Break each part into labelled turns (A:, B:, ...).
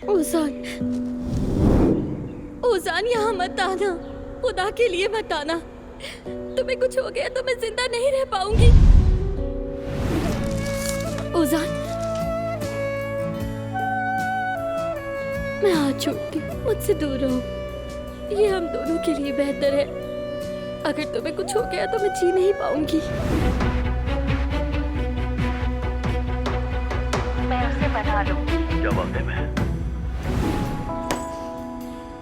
A: ओजान, ओजान यहाँ मत आना, खुदा के लिए मत आना। तुम्हें कुछ हो गया तो मैं जिंदा नहीं रह पाऊंगी। ओजान, मैं हाथ छोड़ती हूँ, मुझसे दूर रहो। ये हम दोनों के लिए बेहतर है। अगर तुम्हें कुछ हो गया तो मैं जी नहीं पाऊंगी।
B: मैं उसे बना लूंगी।
C: जवाब दे। मैं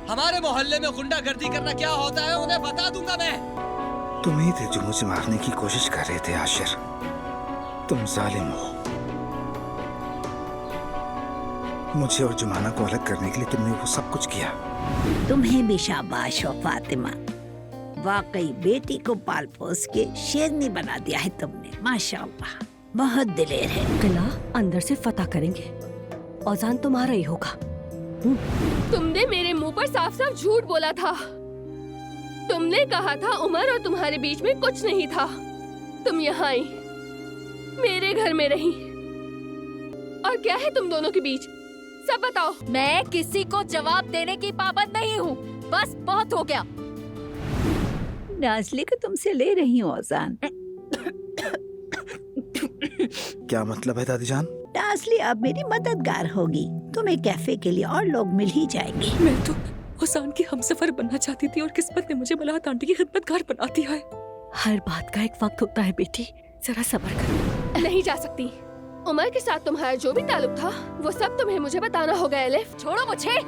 D: हमारे मोहल्ले में गुंडागर्दी करना क्या होता है उन्हें बता दूंगा मैं।
E: तुम ही थे जो मुझे मारने की कोशिश कर रहे थे आशिर। तुम जालिम हो। मुझे और जुमाना को अलग करने के लिए तुमने वो सब कुछ किया।
B: तुम्हें भी शाबाश हो फातिमा, वाकई बेटी को पाल पोस के शेरनी बना दिया है तुमने, माशाअल्लाह। बहुत दिलेर है।
A: किला अंदर से फतह करेंगे। औजान तुम्हारा ही होगा। तुमने मेरे मुंह पर साफ साफ झूठ बोला था। तुमने कहा था उमर और तुम्हारे बीच में कुछ नहीं था। तुम यहाँ आई, मेरे घर में रही, और क्या है तुम दोनों के बीच? सब बताओ।
F: मैं किसी को जवाब देने की पाबंद नहीं हूँ। बस बहुत हो गया।
B: नाज़ली को तुमसे ले रही हूँ औजान।
E: क्या मतलब है दादी जान?
B: नाज़ली अब मेरी मददगार होगी। तुम्हें कैफे के लिए और लोग मिल ही जाएंगे।
A: मैं तो हुसैन की हमसफर बनना चाहती थी और किस्मत ने मुझे मलाहत आंटी की खिदमतगार बना दिया है। हर बात का एक वक्त होता है बेटी, जरा सब्र करो। नहीं जा सकती। उमर के साथ तुम्हारा जो भी ताल्लुक था वो सब तुम्हें मुझे बताना होगा एलिफ।
F: छोड़ो मुझे।